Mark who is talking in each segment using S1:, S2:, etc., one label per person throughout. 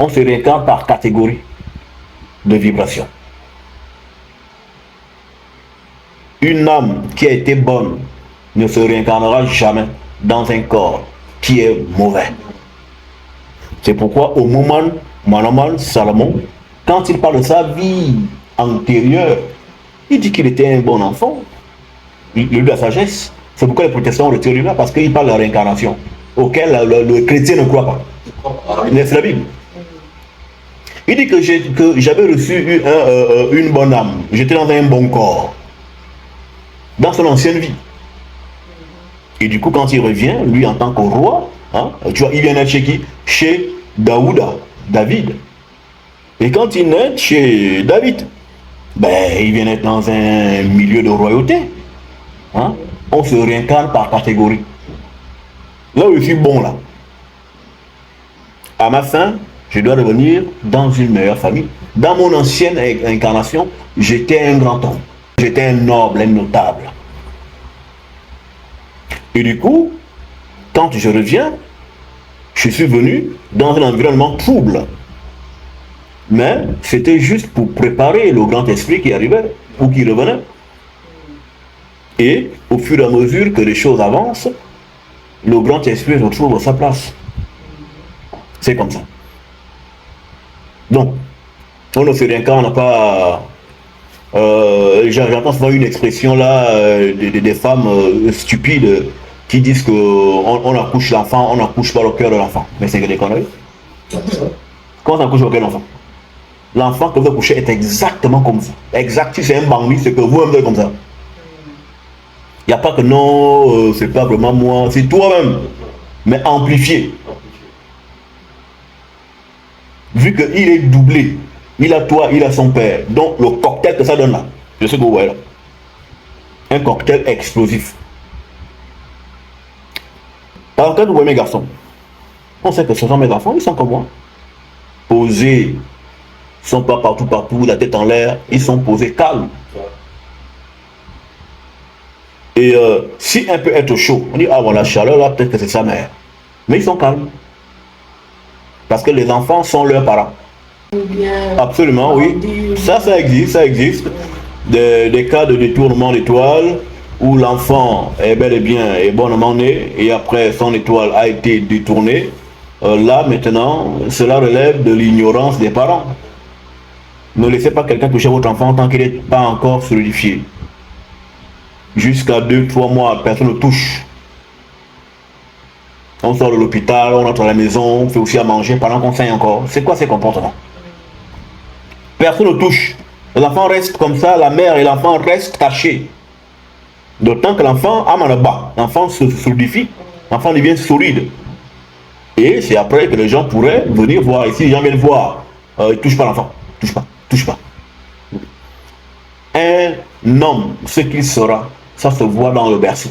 S1: On se réincarne par catégorie de vibration. Une âme qui a été bonne ne se réincarnera jamais dans un corps qui est mauvais. C'est pourquoi au moment Manaman Salomon, quand il parle de sa vie antérieure, il dit qu'il était un bon enfant, il a de la sagesse. C'est pourquoi les protestants ont retiré là, parce qu'il parle de la réincarnation, auquel le chrétien ne croit pas. C'est la Bible. Il dit que j'avais reçu une bonne âme, j'étais dans un bon corps, dans son ancienne vie. Et du coup, quand il revient, lui en tant que roi, hein, tu vois, il vient être chez qui? Chez David. Et quand il naît chez David, ben, il vient être dans un milieu de royauté. Hein? On se réincarne par catégorie. Là où je suis bon, là, à ma fin, je dois revenir dans une meilleure famille. Dans mon ancienne incarnation, j'étais un grand homme. J'étais un noble, un notable. Et du coup, quand je reviens, je suis venu dans un environnement trouble. Mais c'était juste pour préparer le grand esprit qui arrivait ou qui revenait. Et au fur et à mesure que les choses avancent, le grand esprit retrouve sa place. C'est comme ça. Donc, on ne se réincarne pas. J'entends souvent une expression là des femmes stupides qui disent qu'on accouche l'enfant, on n'accouche pas le cœur de l'enfant. Mais c'est que des conneries. Comment on accouche le cœur de l'enfant? L'enfant que vous accouchez est exactement comme vous. Exact, si c'est un bambini, c'est que vous-même êtes comme ça. Il n'y a pas que non, c'est pas vraiment moi, c'est toi-même, mais amplifié. Vu qu'il est doublé, il a toi, il a son père. Donc le cocktail que ça donne là, c'est ce que vous voyez là. Un cocktail explosif. Par exemple, quand vous voyez mes garçons, on sait que ce sont mes enfants, ils sont comme moi. Posés, ils ne sont pas partout, la tête en l'air, ils sont posés calmes. Et si un peut être chaud, on dit, ah voilà, la chaleur là, peut-être que c'est sa mère. Mais ils sont calmes. Parce que les enfants sont leurs parents. Absolument, oui. Ça existe. Des cas de détournement d'étoile où l'enfant est bel et bien est bonnement né et après son étoile a été détournée. Là maintenant, cela relève de l'ignorance des parents. Ne laissez pas quelqu'un toucher votre enfant tant qu'il n'est pas encore solidifié. Jusqu'à 2-3 mois, personne ne touche. On sort de l'hôpital, on entre à la maison, on fait aussi à manger pendant qu'on saigne encore. C'est quoi ces comportements? Personne ne touche. L'enfant reste comme ça, la mère et l'enfant restent cachés. D'autant que l'enfant a mal bas. L'enfant se solidifie, l'enfant devient solide. Et c'est après que les gens pourraient venir voir. Ici, les gens viennent voir. Ils ne touchent pas l'enfant. Touche pas. Un homme, ce qu'il sera, ça se voit dans le berceau.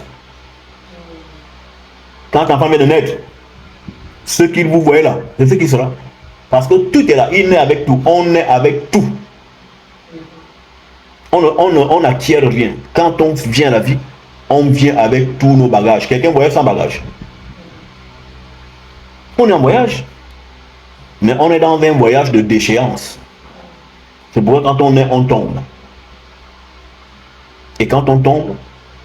S1: Quand l'enfant vient de naître, ce qu'il vous voyez là, c'est ce qu'il sera. Parce que tout est là, il naît avec tout, on est avec tout. On n'acquiert rien. Quand on vient à la vie, on vient avec tous nos bagages. Quelqu'un voyage sans bagage. On est en voyage. Mais on est dans un voyage de déchéance. C'est pourquoi quand on est, on tombe. Et quand on tombe,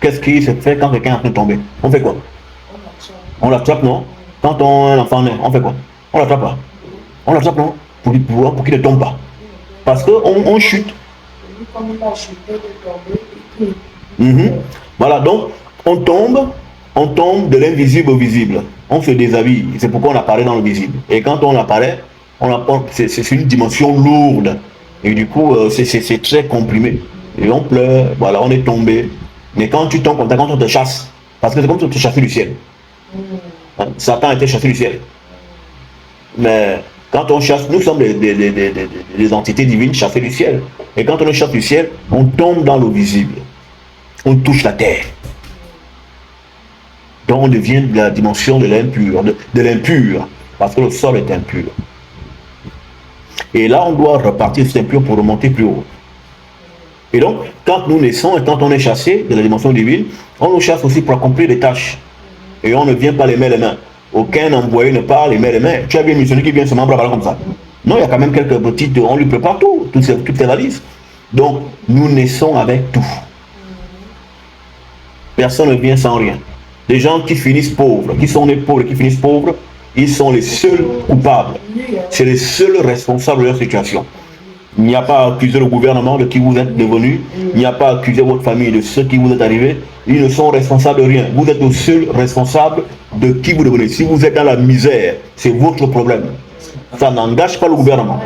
S1: qu'est-ce qui se fait quand quelqu'un est en train de tomber? On fait quoi? On l'attrape, non? Quand un enfant naît, on fait quoi? On l'attrape pas. On l'attrape, non? Pour qu'il ne tombe pas. Parce qu'on chute. Voilà, donc on tombe de l'invisible au visible. On se déshabille. C'est pourquoi on apparaît dans le visible. Et quand on apparaît, c'est une dimension lourde. Et du coup, c'est très comprimé. Et on pleure, voilà, on est tombé. Mais quand tu tombes comme ça, quand on te chasse, parce que c'est comme si on te chassait du ciel. Hein? Satan était chassé du ciel. Mais quand on chasse, nous sommes des entités divines chassées du ciel. Et quand on chasse du ciel, on tombe dans le visible. On touche la terre. Donc on devient de la dimension de l'impur, de l'impur, parce que le sol est impur. Et là, on doit repartir de cet impur pour remonter plus haut. Et donc, quand nous naissons et quand on est chassé de la dimension divine, on nous chasse aussi pour accomplir des tâches. Et on ne vient pas les mains. Aucun envoyé ne parle les mains. Tu as bien missionné qui vient se membre comme ça. Non, il y a quand même quelques petites, on lui prépare tout, toutes ces valises. Donc, nous naissons avec tout. Personne ne vient sans rien. Les gens qui finissent pauvres, qui sont nés pauvres, qui finissent pauvres, ils sont les seuls coupables. C'est les seuls responsables de leur situation. Il n'y a pas à accuser le gouvernement de qui vous êtes devenu. Il n'y a pas à accuser votre famille de ce qui vous est arrivé. Ils ne sont responsables de rien. Vous êtes le seul responsable de qui vous devenez. Si vous êtes dans la misère, c'est votre problème. Ça n'engage pas le gouvernement.